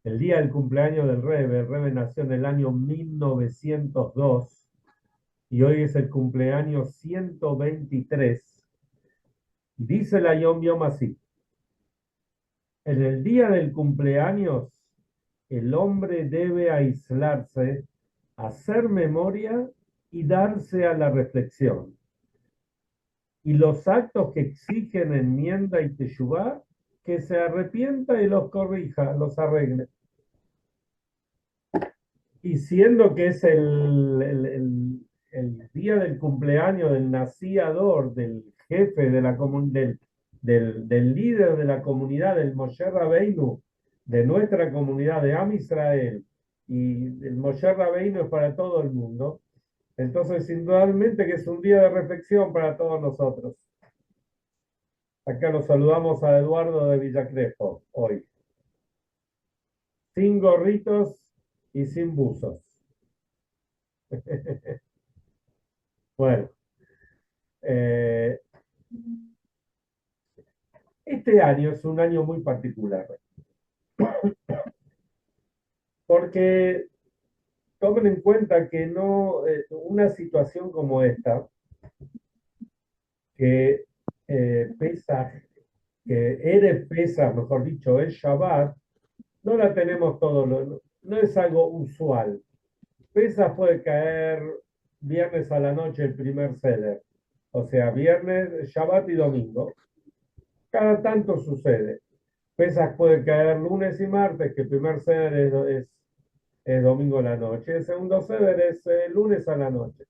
el día del cumpleaños del Rebbe. El Rebbe nació en el año 1902 y hoy es el cumpleaños 123. Dice la Yom Yom así: en el día del cumpleaños, el hombre debe aislarse, hacer memoria y darse a la reflexión. Y los actos que exigen enmienda y teshuvá, que se arrepienta y los corrija, los arregle. Y siendo que es el día del cumpleaños del naciador, del jefe de la del líder de la comunidad, del Moshe Rabbeinu, de nuestra comunidad de Am Israel, y el Moshe Rabbeinu es para todo el mundo, entonces indudablemente que es un día de reflexión para todos nosotros. Acá los saludamos a Eduardo de Villa Crespo hoy, sin gorritos y sin buzos. Bueno, eh, este año es un año muy particular, porque tomen en cuenta que no, una situación como esta, que Pesaj, que Erev Pesaj, mejor dicho, es Shabbat, no la tenemos todos los, no es algo usual. Pesaj puede caer viernes a la noche el primer seder, o sea, viernes, Shabbat y domingo. Cada tanto sucede. Pesaj puede caer lunes y martes, que el primer seder es domingo a la noche. El segundo ceder es lunes a la noche.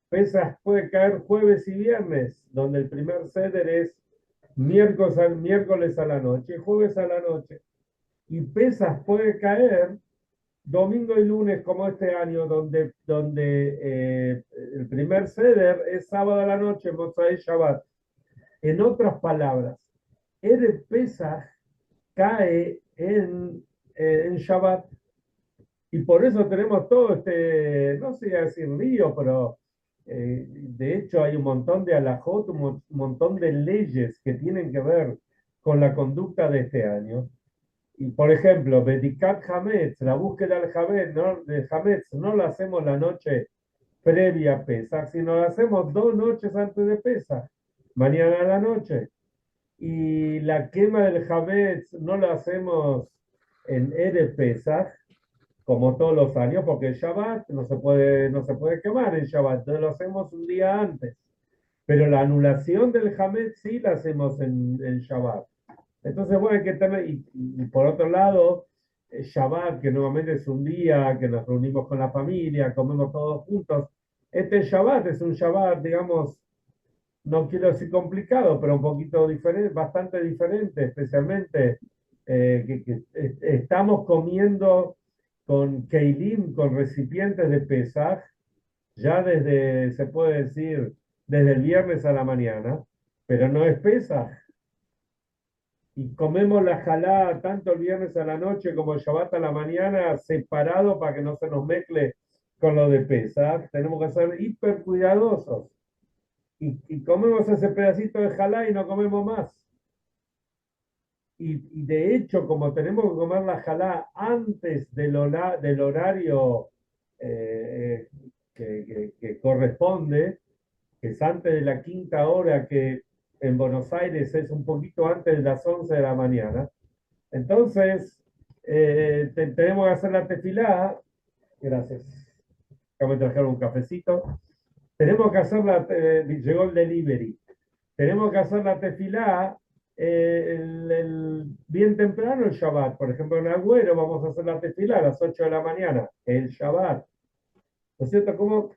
Pesaj puede caer jueves y viernes, donde el primer ceder es miércoles a la noche, jueves a la noche. Y Pesaj puede caer domingo y lunes, como este año, donde el primer ceder es sábado a la noche, Motzai Shabbat. En otras palabras, Erev Pesaj cae en Shabbat. Y por eso tenemos todo este, no sé decir lío, pero de hecho hay un montón de alajot, un montón de leyes que tienen que ver con la conducta de este año. Y por ejemplo, Bedikat Hametz, la búsqueda del Hametz, ¿no? De Hametz, no la hacemos la noche previa a Pesach, sino la hacemos 2 noches antes de Pesach, mañana a la noche. Y la quema del Hametz no la hacemos en Erev Pesach, como todos los años, porque el Shabbat no se puede quemar el Shabbat, entonces lo hacemos un día antes. Pero la anulación del Hametz sí la hacemos en Shabbat. Entonces, bueno, hay que tener, y por otro lado, Shabbat, que nuevamente es un día que nos reunimos con la familia, comemos todos juntos. Este Shabbat es un Shabbat, digamos, no quiero decir complicado, pero un poquito diferente, bastante diferente, especialmente que estamos comiendo con Keilim, con recipientes de Pesaj, ya desde, se puede decir, desde el viernes a la mañana, pero no es Pesaj. Y comemos la jalá tanto el viernes a la noche como el Shabbat a la mañana separado para que no se nos mezcle con lo de Pesaj. Tenemos que ser hiper cuidadosos. Y comemos ese pedacito de jalá y no comemos más. Y de hecho, como tenemos que comer la jalá antes del horario eh, que corresponde, que es antes de la quinta hora, que en Buenos Aires es un poquito antes de las 11 de la mañana, entonces tenemos que hacer la tefilá. Gracias. Acá me trajeron un cafecito. Tenemos que hacer llegó el delivery. Tenemos que hacer la tefilá bien temprano el Shabbat. Por ejemplo, en Agüero vamos a hacer la tefilá a las 8 de la mañana, el Shabbat. ¿No es cierto?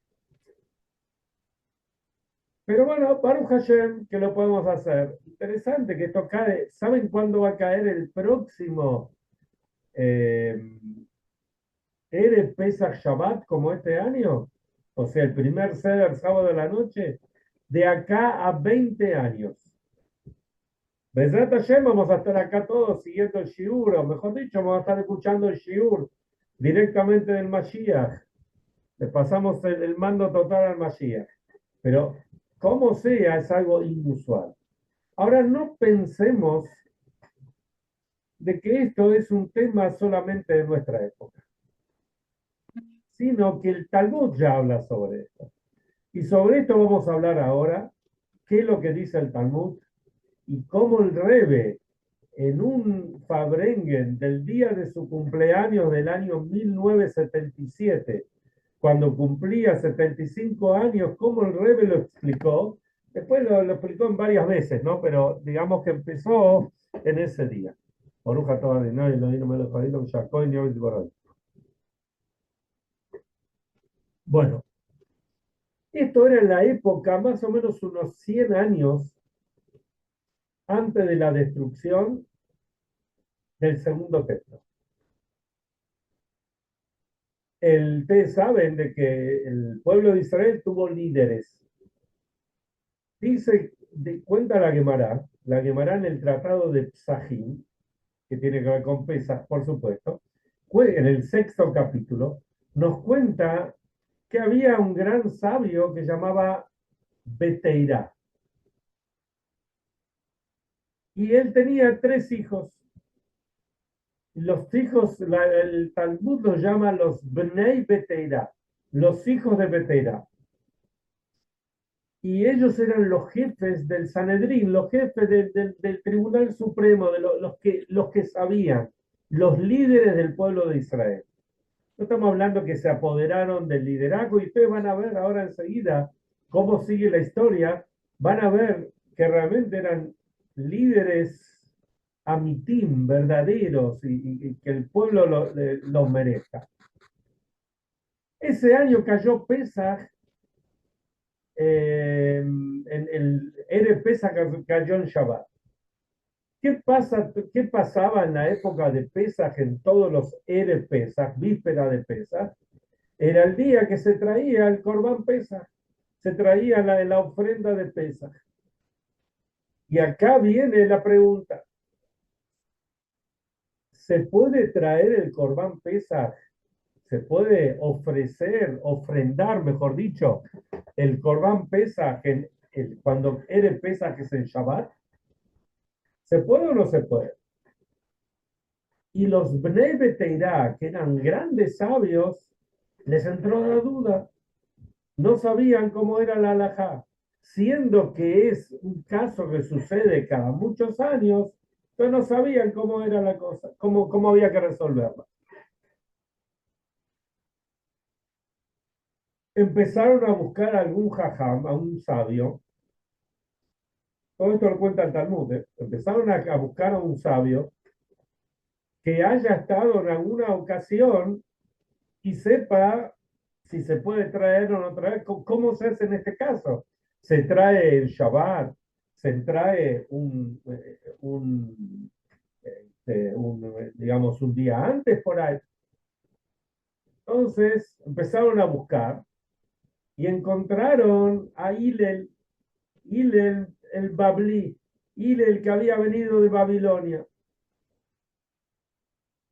Pero bueno, Baruch Hashem, que lo podemos hacer. Interesante que esto cae. ¿Saben cuándo va a caer el próximo eh, Erev Pesach Shabbat como este año? O sea, el primer Seder sábado de la noche, de acá a 20 años. Besrat Hashem, vamos a estar acá todos siguiendo el Shiur, o mejor dicho, vamos a estar escuchando el Shiur directamente del Mashiach. Le pasamos el mando total al Mashiach. Pero, como sea, es algo inusual. Ahora, no pensemos de que esto es un tema solamente de nuestra época, sino que el Talmud ya habla sobre esto. Y sobre esto vamos a hablar ahora, qué es lo que dice el Talmud y cómo el Rebe, en un Fabrengen del día de su cumpleaños del año 1977, cuando cumplía 75 años, cómo el Rebe lo explicó. Después lo explicó en varias veces, ¿no? Pero digamos que empezó en ese día. Oruja toda de no, y lo no me lo jodieron, Jacob y Borol. Bueno, esto era en la época, más o menos unos 100 años antes de la destrucción del segundo templo. Ustedes saben de que el pueblo de Israel tuvo líderes. Cuenta la Gemara en el tratado de Psahim, que tiene que ver con Pesach, por supuesto, en el sexto capítulo, nos cuenta que había un gran sabio que llamaba Beteirá. Y él tenía 3 hijos. Los hijos, el Talmud los llama los Bnei Beteirá, los hijos de Beteirá. Y ellos eran los jefes del Sanedrín, los jefes del Tribunal Supremo, los que sabían, los líderes del pueblo de Israel. No estamos hablando que se apoderaron del liderazgo y ustedes van a ver ahora enseguida cómo sigue la historia, van a ver que realmente eran líderes amitim, verdaderos y que el pueblo los merezca. Ese año cayó Pesaj, en el Erev Pesaj cayó en Shabbat. ¿Qué pasaba en la época de Pesaj, en todos los Erev Pesaj, víspera de Pesaj? Era el día que se traía el Corbán Pesaj, se traía la ofrenda de Pesaj. Y acá viene la pregunta: ¿se puede traer el Corbán Pesaj? ¿Se puede ofrendar, mejor dicho, el Corbán Pesaj cuando Erev Pesaj es en Shabbat? ¿Se puede o no se puede? Y los Bnei Beteirá, que eran grandes sabios, les entró la duda. No sabían cómo era la halajá, siendo que es un caso que sucede cada muchos años, pero no sabían cómo era la cosa, cómo había que resolverla. Empezaron a buscar a algún jajam, a un sabio. Todo esto lo cuenta el Talmud. Empezaron a buscar a un sabio que haya estado en alguna ocasión y sepa si se puede traer o no traer. ¿Cómo se hace en este caso? Se trae el Shabbat, se trae digamos, un día antes por ahí. Entonces empezaron a buscar y encontraron a Hillel el Babli, Hillel que había venido de Babilonia,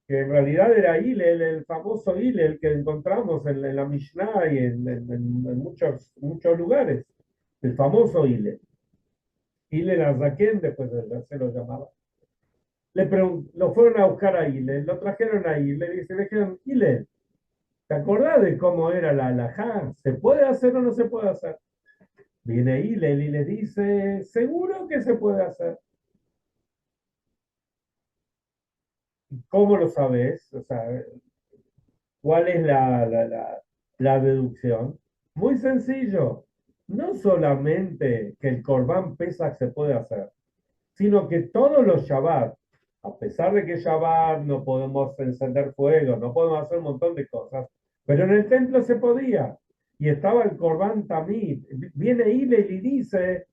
que en realidad era Hillel, el famoso Hillel que encontramos en la Mishnah y en muchos lugares, el famoso Hillel. Hillel Azaken, después se lo llamaba. Lo fueron a buscar a Hillel, lo trajeron a Hillel y se le dijeron: Hillel, ¿te acordás de cómo era la halajá? ¿Se puede hacer o no se puede hacer? Viene Hillel y le dice: seguro que se puede hacer. ¿Cómo lo sabes? O sea, ¿cuál es la deducción? Muy sencillo. No solamente que el Corbán Pesach se puede hacer, sino que todos los Shabbat, a pesar de que Shabbat no podemos encender fuego, no podemos hacer un montón de cosas, pero en el templo se podía. Y estaba el Corbán Tamid. Viene Hillel y dice,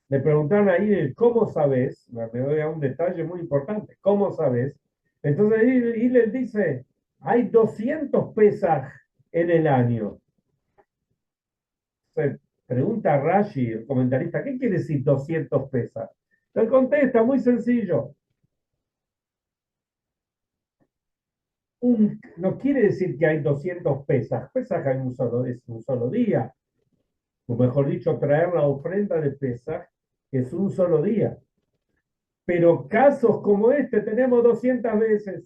le preguntaron a Hillel: ¿cómo sabes? Me doy a un detalle muy importante: ¿cómo sabes? Entonces Hillel dice: hay 200 Pesaj en el año. Se pregunta Rashi, el comentarista: ¿qué quiere decir 200 Pesaj? Él contesta muy sencillo: no quiere decir que hay 200 Pesaj. Pesaj es un solo día. O mejor dicho, traer la ofrenda de Pesaj es un solo día. Pero casos como este tenemos 200 veces.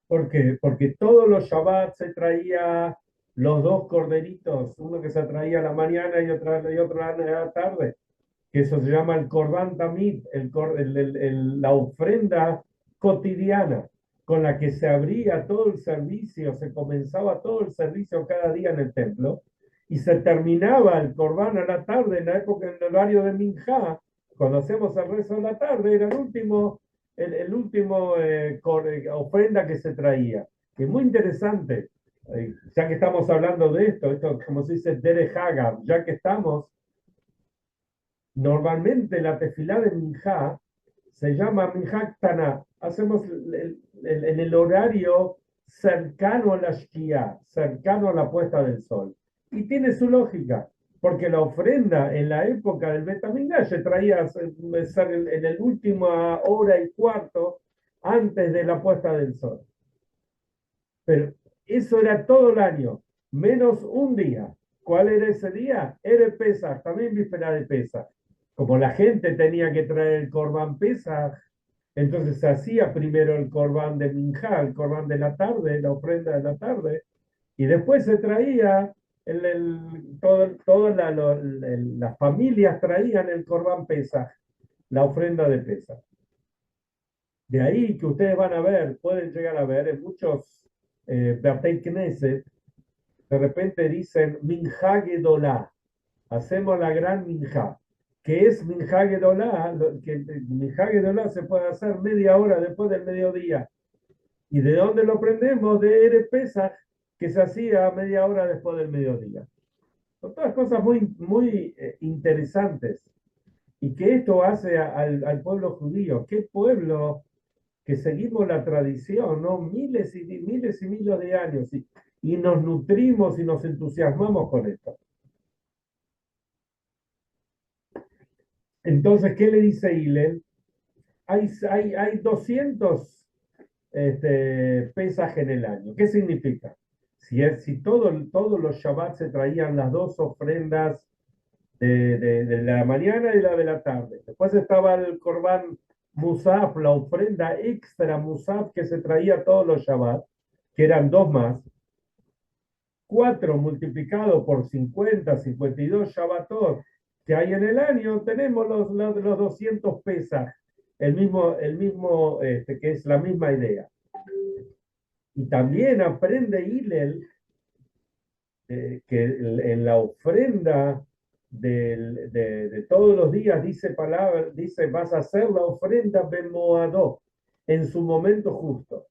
¿Por qué? Porque todos los Shabbat se traía los dos corderitos, uno que se traía a la mañana y otro a la tarde, que eso se llama el Korban Tamid, la ofrenda cotidiana con la que se abría todo el servicio, se comenzaba todo el servicio cada día en el templo y se terminaba el Korban a la tarde, en la época, en el horario de Minjá, cuando hacemos el rezo de la tarde, era el último ofrenda que se traía. Que es muy interesante, ya que estamos hablando de esto como se dice Derech Hagav, ya que estamos. Normalmente la tefilá de Minjá se llama Minjá Taná. Hacemos en el horario cercano a la Shkia, cercano a la puesta del sol. Y tiene su lógica, porque la ofrenda en la época del Betamigdash se traía en el último hora y cuarto antes de la puesta del sol. Pero eso era todo el año, menos un día. ¿Cuál era ese día? Era Pesaj, también víspera de Pesaj. Como la gente tenía que traer el Corban Pesaj, entonces se hacía primero el Corban de Minjá, el Corban de la tarde, la ofrenda de la tarde, y después se traía, todas las familias traían el Corban Pesaj, la ofrenda de Pesaj. De ahí que ustedes van a ver, pueden llegar a ver en muchos Beit Knesset, de repente dicen Minjá Gedolá, hacemos la gran Minjá. ¿Qué es Minjá Gedolá? Minjá Gedolá se puede hacer media hora después del mediodía. ¿Y de dónde lo aprendemos? De Erev Pesach, que se hacía media hora después del mediodía. Son todas cosas muy interesantes. Y que esto hace al pueblo judío. ¿Qué pueblo que seguimos la tradición, ¿no? Miles y miles y miles de años y nos nutrimos y nos entusiasmamos con esto. Entonces, ¿qué le dice Hillel? Hay 200 pesajes en el año. ¿Qué significa? Si todos los Shabbat se traían las dos ofrendas de la mañana y la de la tarde. Después estaba el Korban Musaf, la ofrenda extra Musaf que se traía todos los Shabbat, que eran dos más. 4 multiplicado por 52 Shabbatot que hay en el año, tenemos los 200 pesas, que es la misma idea. Y también aprende Hillel que en la ofrenda de todos los días dice, vas a hacer la ofrenda Bemoadó, en su momento justo.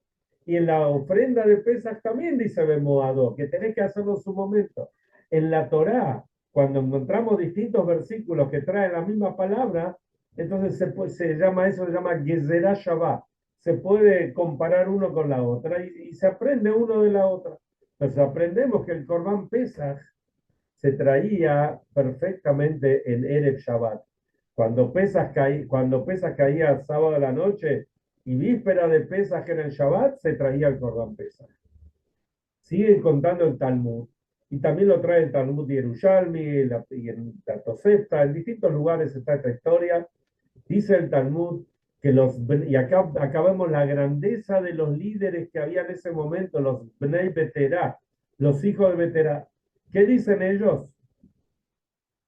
Y en la ofrenda de Pesach también dice Bemoadó, que tenés que hacerlo en su momento. En la Torá, cuando encontramos distintos versículos que traen la misma palabra, entonces se llama Gezerah Shabbat. Se puede comparar uno con la otra y se aprende uno de la otra. Entonces aprendemos que el Corban Pesach se traía perfectamente en Erev Shabbat. Cuando Pesach caía sábado a la noche y víspera de Pesach en el Shabbat, se traía el Corban Pesach. Siguen contando el Talmud. Y también lo trae el Talmud de Yerushalmi y en la Tosefta, en distintos lugares está esta historia. Dice el Talmud y acá vemos la grandeza de los líderes que había en ese momento, los Bnei Beterá, los hijos de Beterá. ¿Qué dicen ellos?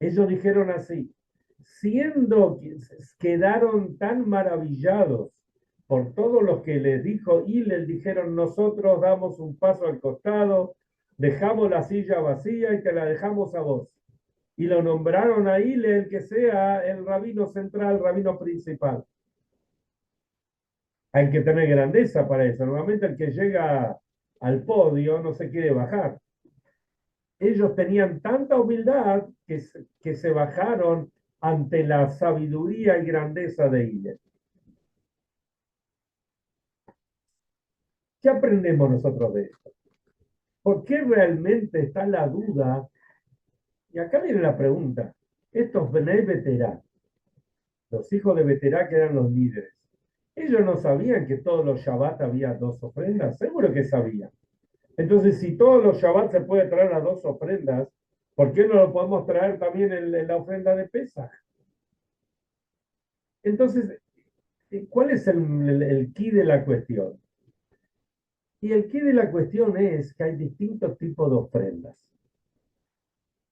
Ellos dijeron así, siendo que quedaron tan maravillados por todo lo que les dijo Hillel, dijeron, nosotros damos un paso al costado, dejamos la silla vacía y te la dejamos a vos. Y lo nombraron a Hillel que sea el rabino central, rabino principal. Hay que tener grandeza para eso. Normalmente el que llega al podio no se quiere bajar. Ellos tenían tanta humildad que se bajaron ante la sabiduría y grandeza de Hillel. ¿Qué aprendemos nosotros de esto? ¿Por qué realmente está la duda? Y acá viene la pregunta. Estos Bnei Beterá, los hijos de Beterá que eran los líderes, ellos no sabían que todos los Shabbat había dos ofrendas. Seguro que sabían. Entonces, si todos los Shabbat se puede traer las dos ofrendas, ¿por qué no lo podemos traer también en la ofrenda de Pesaj? Entonces, ¿cuál es el key de la cuestión? Y el key de la cuestión es que hay distintos tipos de ofrendas.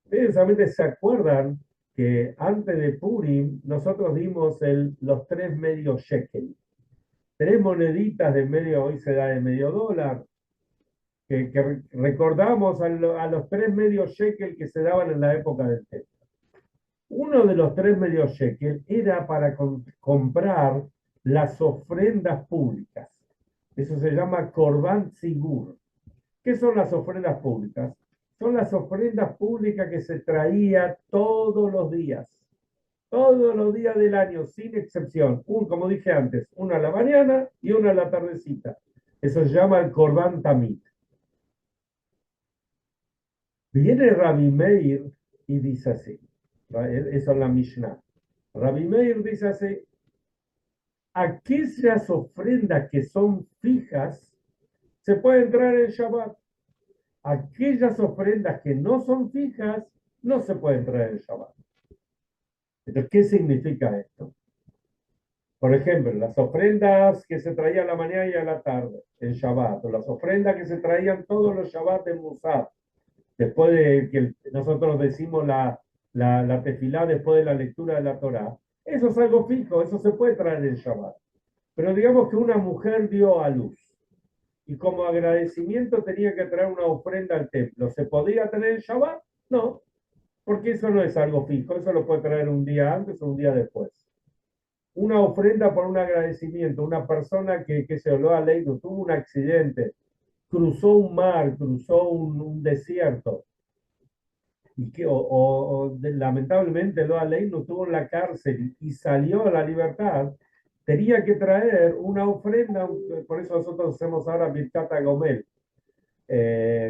Ustedes solamente se acuerdan que antes de Purim nosotros dimos los 3 medio shekel. 3 moneditas de medio, hoy se da de medio dólar, que recordamos a los 3 medio shekel que se daban en la época del templo. Uno de los 3 medio shekel era para comprar las ofrendas públicas. Eso se llama Korban Sigur. ¿Qué son las ofrendas públicas? Son las ofrendas públicas que se traía todos los días del año, sin excepción. Como dije antes, una a la mañana y una a la tardecita. Eso se llama el Korban Tamid. Viene Rabbi Meir y dice así, eso es la Mishnah. Rabbi Meir dice así, aquellas ofrendas que son fijas se pueden traer en Shabbat. Aquellas ofrendas que no son fijas no se pueden traer en Shabbat. Entonces, ¿qué significa esto? Por ejemplo, las ofrendas que se traían a la mañana y a la tarde en Shabbat, o las ofrendas que se traían todos los Shabbat en Musaf, después de que nosotros decimos la tefilá después de la lectura de la Torá, eso es algo fijo, eso se puede traer en Shabbat. Pero digamos que una mujer dio a luz y como agradecimiento tenía que traer una ofrenda al templo. ¿Se podía traer en Shabbat? No, porque eso no es algo fijo, eso lo puede traer un día antes o un día después. Una ofrenda por un agradecimiento, una persona que se habló a ley, tuvo un accidente, cruzó un mar, cruzó un desierto, y lamentablemente Loa Ley no estuvo en la cárcel y salió a la libertad, tenía que traer una ofrenda, por eso nosotros hacemos ahora Birkata Gomel,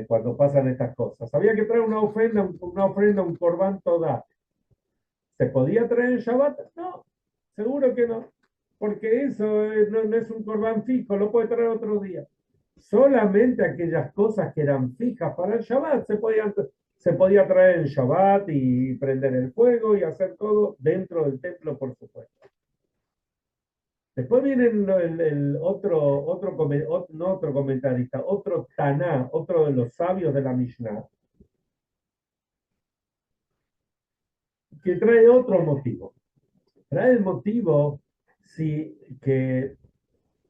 cuando pasan estas cosas. Había que traer una ofrenda, un Corban Todá. ¿Se podía traer en Shabbat? No, seguro que no, porque eso no es un Corban fijo, lo puede traer otro día. Solamente aquellas cosas que eran fijas para el Shabbat se podía traer en Shabbat y prender el fuego y hacer todo dentro del templo, por supuesto. Después viene no otro comentarista, otro Taná, otro de los sabios de la Mishnah, que trae otro motivo. Trae el motivo que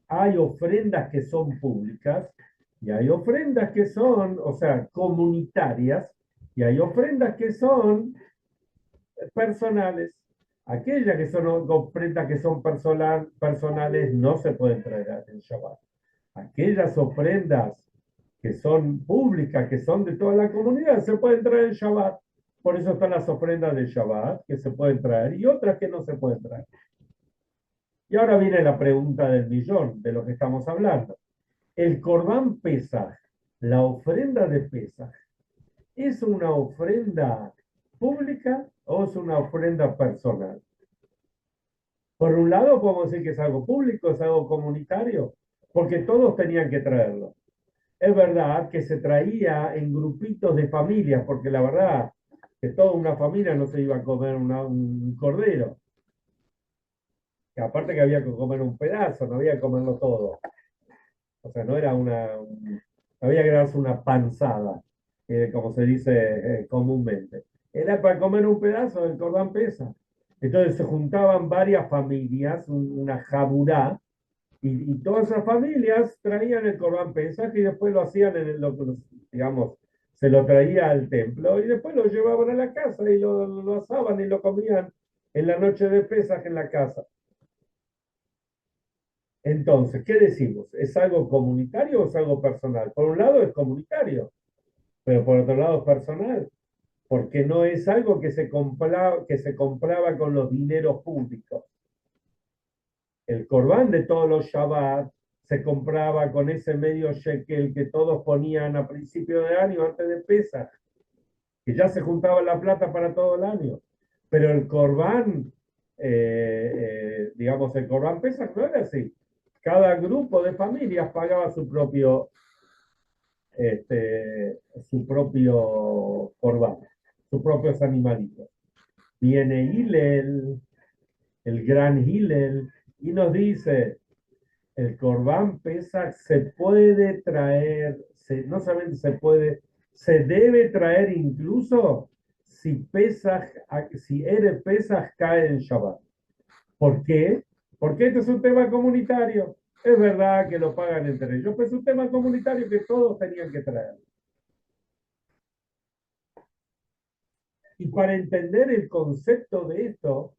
hay ofrendas que son públicas y hay ofrendas que son, o sea, comunitarias, y hay ofrendas que son personales. Aquellas que son ofrendas que son personales no se pueden traer en Shabbat. Aquellas ofrendas que son públicas, que son de toda la comunidad, se pueden traer en Shabbat. Por eso están las ofrendas de Shabbat que se pueden traer y otras que no se pueden traer. Y ahora viene la pregunta del millón, de lo que estamos hablando. El Corbán Pesaj, la ofrenda de Pesaj, ¿es una ofrenda pública o es una ofrenda personal? Por un lado podemos decir que es algo público, es algo comunitario, porque todos tenían que traerlo. Es verdad que se traía en grupitos de familias, porque la verdad que toda una familia no se iba a comer un cordero. Que aparte que había que comer un pedazo, no había que comerlo todo. O sea, no era había que darse una panzada, como se dice comúnmente. Era para comer un pedazo del Cordán Pesa. Entonces se juntaban varias familias, una jaburá, y todas esas familias traían el Cordán Pesa y después lo hacían digamos, se lo traía al templo y después lo llevaban a la casa y lo asaban y lo comían en la noche de Pesaj en la casa. Entonces, ¿qué decimos? ¿Es algo comunitario o es algo personal? Por un lado es comunitario, pero por otro lado es personal, porque no es algo que se compraba con los dineros públicos. El corbán de todos los Shabbat se compraba con ese medio shekel que todos ponían a principio de año antes de Pesach, que ya se juntaba la plata para todo el año. Pero el corbán, digamos, el corbán Pesach no era así. Cada grupo de familias pagaba su propio corbán, sus propios animalitos. Viene Hillel el gran Hillel, y nos dice, el Corbán Pesach se puede traer, no solamente se puede, se debe traer incluso si Pesach, si Erev Pesach cae en Shabbat. ¿Por qué? Porque este es un tema comunitario. Es verdad que lo pagan entre ellos, pero es un tema comunitario que todos tenían que traer. Y para entender el concepto de esto,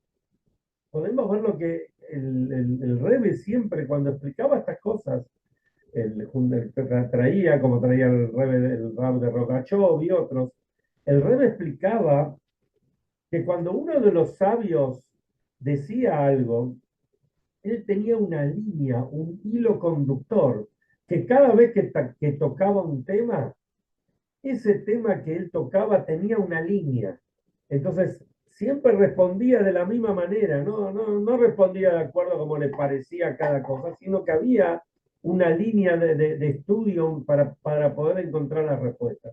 podemos ver lo que el Rebbe siempre, cuando explicaba estas cosas, traía, como traía el Rebbe, el Rab de Rogachov y otros, el Rebbe explicaba que cuando uno de los sabios decía algo, él tenía una línea, un hilo conductor, que cada vez que tocaba un tema, ese tema que él tocaba tenía una línea. Entonces, siempre respondía de la misma manera, no respondía de acuerdo a como le parecía cada cosa, sino que había una línea de estudio para poder encontrar la respuesta.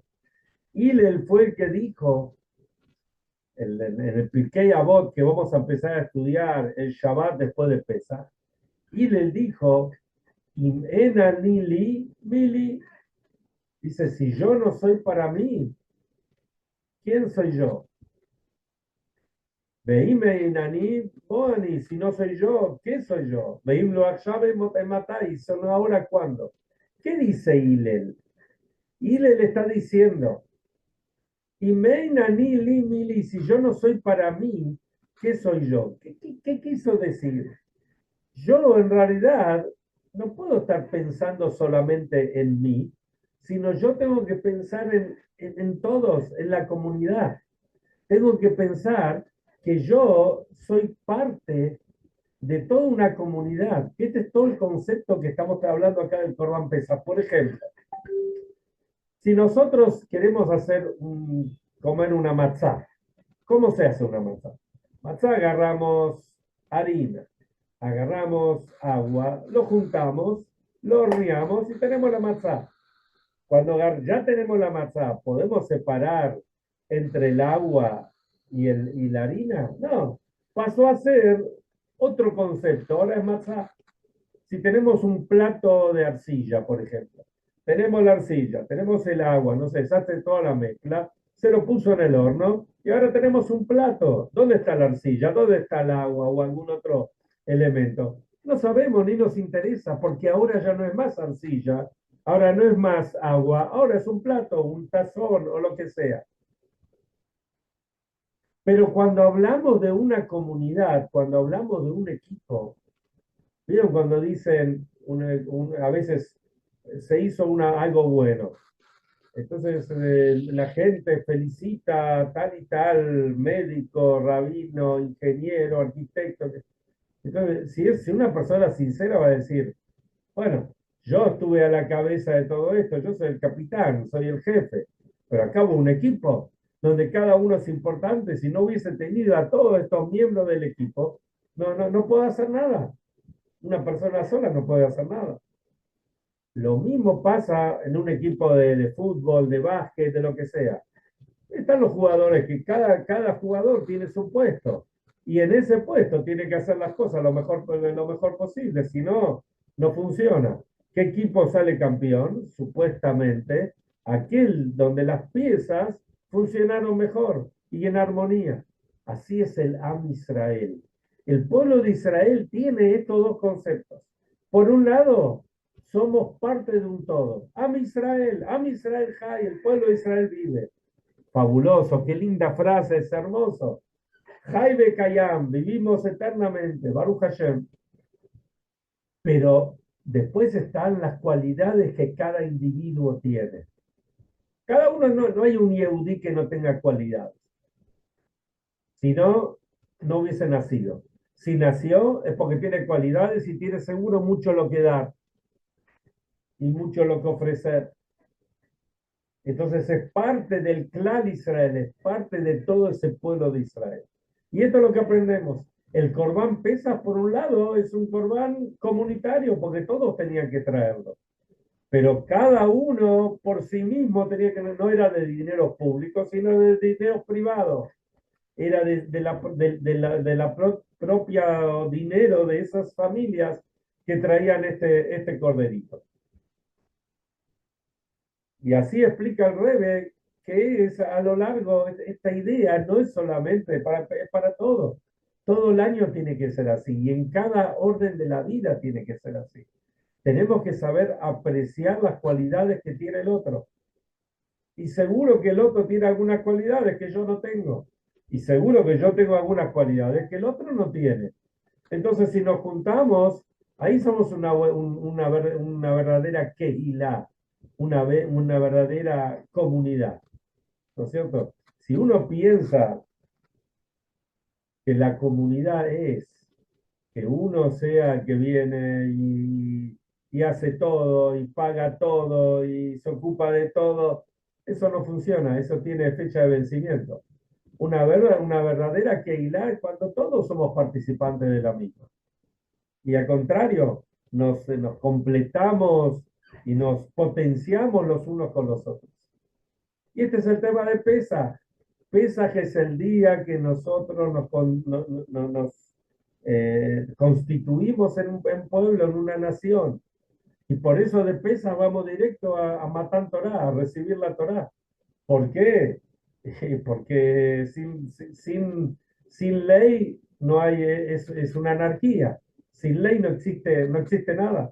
Y él fue el que dijo, en el Pirkei Avot, que vamos a empezar a estudiar el Shabbat después de Pesach, y le dijo, Mili, dice, si yo no soy para mí, ¿quién soy yo? Veime inani, Boani, si no soy yo, ¿qué soy yo? Veim lo akshabe matai, ¿son ahora cuándo? ¿Qué dice Hillel? Hillel está diciendo, y meinani li mili, si yo no soy para mí, ¿qué soy yo? ¿Qué quiso decir? Yo en realidad no puedo estar pensando solamente en mí, sino yo tengo que pensar en todos, en la comunidad. Tengo que pensar que yo soy parte de toda una comunidad. Este es todo el concepto que estamos hablando acá del Corban Pesach. Por ejemplo, si nosotros queremos comer una matzá, ¿cómo se hace una matzá? Matzá agarramos harina, agarramos agua, lo juntamos, lo horneamos y tenemos la matzá. Cuando ya tenemos la matzá, ¿podemos separar entre el agua y la harina? No, pasó a ser otro concepto, ahora es matzá. Si tenemos un plato de arcilla, por ejemplo, tenemos la arcilla, tenemos el agua, no sé, se hace toda la mezcla, se lo puso en el horno y ahora tenemos un plato. ¿Dónde está la arcilla? ¿Dónde está el agua o algún otro elemento? No sabemos ni nos interesa porque ahora ya no es más arcilla, ahora no es más agua, ahora es un plato, un tazón o lo que sea. Pero cuando hablamos de una comunidad, cuando hablamos de un equipo, ¿vieron cuando dicen, a veces se hizo algo bueno? Entonces la gente felicita tal y tal médico, rabino, ingeniero, arquitecto. Entonces, si una persona sincera va a decir, bueno, yo estuve a la cabeza de todo esto, yo soy el capitán, soy el jefe, pero acabo un equipo donde cada uno es importante. Si no hubiese tenido a todos estos miembros del equipo, no puedo hacer nada. Una persona sola no puede hacer nada. Lo mismo pasa en un equipo de fútbol, de básquet, de lo que sea. Están los jugadores que cada jugador tiene su puesto y en ese puesto tiene que hacer las cosas lo mejor posible, si no, no funciona. ¿Qué equipo sale campeón? Supuestamente aquel donde las piezas funcionaron mejor y en armonía. Así es el Am Israel. El pueblo de Israel tiene estos dos conceptos. Por un lado, somos parte de un todo. Am Israel Jai, el pueblo de Israel vive. Fabuloso, qué linda frase, es hermoso. Jaibe Kayam, vivimos eternamente, Baruch Hashem. Pero después están las cualidades que cada individuo tiene. Cada uno, no hay un Yehudí que no tenga cualidades. Si no, no hubiese nacido. Si nació es porque tiene cualidades y tiene seguro mucho lo que dar y mucho lo que ofrecer. Entonces es parte del clan Israel, es parte de todo ese pueblo de Israel. Y esto es lo que aprendemos. El Corbán Pesach, por un lado, es un Corbán comunitario, porque todos tenían que traerlo. Pero cada uno por sí mismo tenía que, no era de dinero público, sino de dinero privado. Era de la propio dinero de esas familias que traían este corderito. Y así explica el Rebbe que es a lo largo, esta idea no es solamente es para todo. Todo el año tiene que ser así y en cada orden de la vida tiene que ser así. Tenemos que saber apreciar las cualidades que tiene el otro. Y seguro que el otro tiene algunas cualidades que yo no tengo. Y seguro que yo tengo algunas cualidades que el otro no tiene. Entonces, si nos juntamos, ahí somos una verdadera Kehilá, una verdadera comunidad. ¿No es cierto? Si uno piensa que la comunidad es que uno sea el que viene y hace todo y paga todo y se ocupa de todo, eso no funciona, eso tiene fecha de vencimiento. Una verdadera Keilah es cuando todos somos participantes de la misma. Y al contrario, nos completamos y nos potenciamos los unos con los otros. Y este es el tema de Pesaj. Pesaj es el día que nosotros nos constituimos en un pueblo, en una nación. Y por eso de Pesaj vamos directo a Matan Torah, a recibir la Torah. ¿Por qué? Porque sin ley no hay, es una anarquía. Sin ley no existe nada.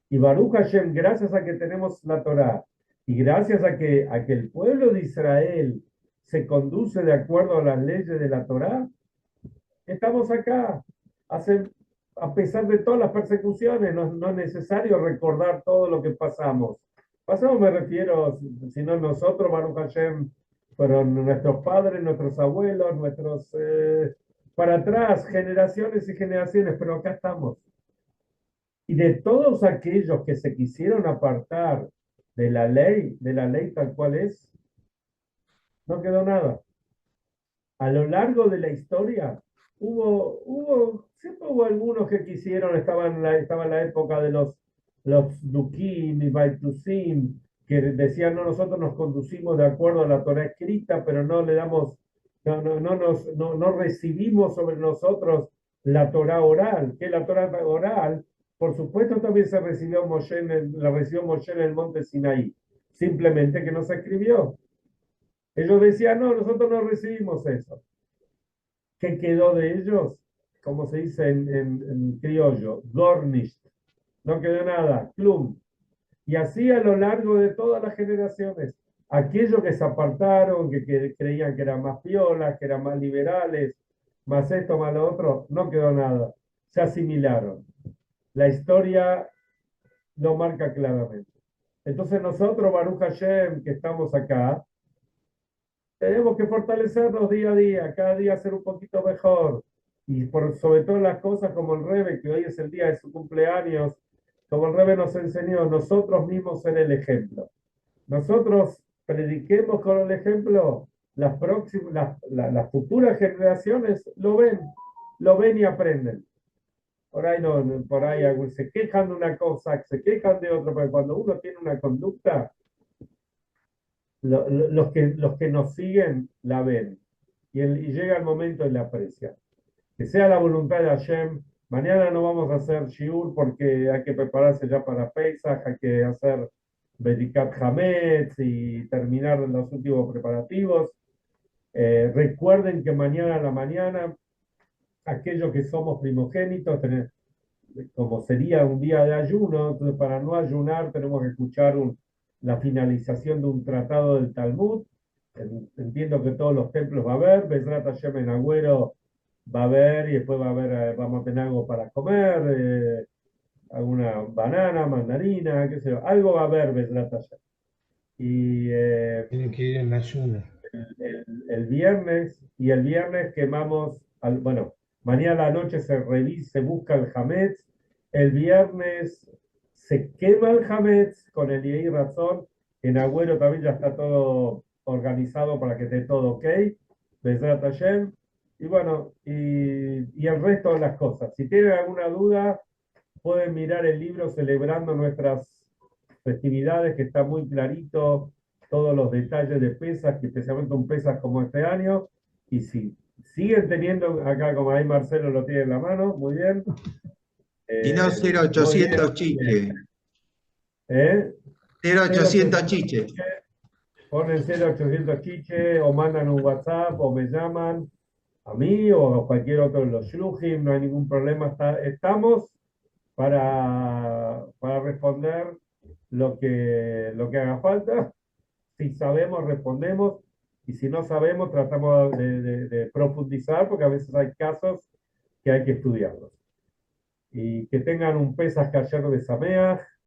Y Baruch Hashem, gracias a que tenemos la Torá y gracias a que el pueblo de Israel se conduce de acuerdo a las leyes de la Torá, estamos acá. Hace, a pesar de todas las persecuciones, no es necesario recordar todo lo que pasamos. Pasamos me refiero, si no nosotros, Baruch Hashem, fueron nuestros padres, nuestros abuelos, para atrás, generaciones y generaciones, pero acá estamos. Y de todos aquellos que se quisieron apartar de la ley tal cual es, no quedó nada. A lo largo de la historia, siempre hubo algunos que quisieron, estaba en la época de los Dukim y Baitusim, que decían, no, nosotros nos conducimos de acuerdo a la Torah escrita, pero no le damos, no recibimos sobre nosotros la Torah oral, que la Torah oral, por supuesto, también la recibió Moshe en el monte Sinaí, simplemente que no se escribió. Ellos decían, no, nosotros no recibimos eso. ¿Qué quedó de ellos? Como se dice en criollo, Gornisht. No quedó nada, Klum. Y así a lo largo de todas las generaciones, aquellos que se apartaron, que creían que eran más piolas, que eran más liberales, más esto, más lo otro, no quedó nada. Se asimilaron. La historia lo marca claramente. Entonces nosotros, Baruch Hashem, que estamos acá, tenemos que fortalecernos día a día, cada día ser un poquito mejor. Y sobre todo las cosas como el Rebe, que hoy es el día de su cumpleaños, como el Rebe nos enseñó, nosotros mismos ser el ejemplo. Nosotros prediquemos con el ejemplo, las futuras generaciones lo ven y aprenden. Por ahí, por ahí se quejan de una cosa, se quejan de otra, pero cuando uno tiene una conducta, los que nos siguen la ven y llega el momento y la aprecian. Que sea la voluntad de Hashem. Mañana no vamos a hacer shiur porque hay que prepararse ya para Pesach, hay que hacer Bedikat Hametz y terminar los últimos preparativos. Recuerden que mañana a la mañana, aquellos que somos primogénitos, como sería un día de ayuno, entonces para no ayunar tenemos que escuchar la finalización de un tratado del Talmud. Entiendo que todos los templos va a haber, Bezrat Hashem en Agüero va a haber y después va a haber, vamos a tener algo para comer, alguna banana, mandarina, qué sé yo, algo va a haber Bezrat Hashem. Y Tienen que ir en ayuno. el viernes quemamos, bueno, mañana a la noche se busca el Hametz, el viernes se quema el Hametz con el Yehi Razón, en Agüero también ya está todo organizado para que esté todo ok, Bezrat Hashem, y bueno, y el resto de las cosas. Si tienen alguna duda, pueden mirar el libro celebrando nuestras festividades, que está muy clarito, todos los detalles de pesas, que especialmente un pesas como este año, y si siguen teniendo, acá como ahí Marcelo lo tiene en la mano, muy bien. Y no Muy bien, 0800 muy bien. chiche. ¿Eh? 0800 0800 chiche. chiche, ponen 0800 chiche o mandan un WhatsApp o me llaman a mí o a cualquier otro de los Shluchim, no hay ningún problema. Estamos para responder lo que haga falta. Si sabemos, respondemos. Y si no sabemos, tratamos de profundizar, porque a veces hay casos que hay que estudiarlos. Y que tengan un Pesach Kasher de Sameach,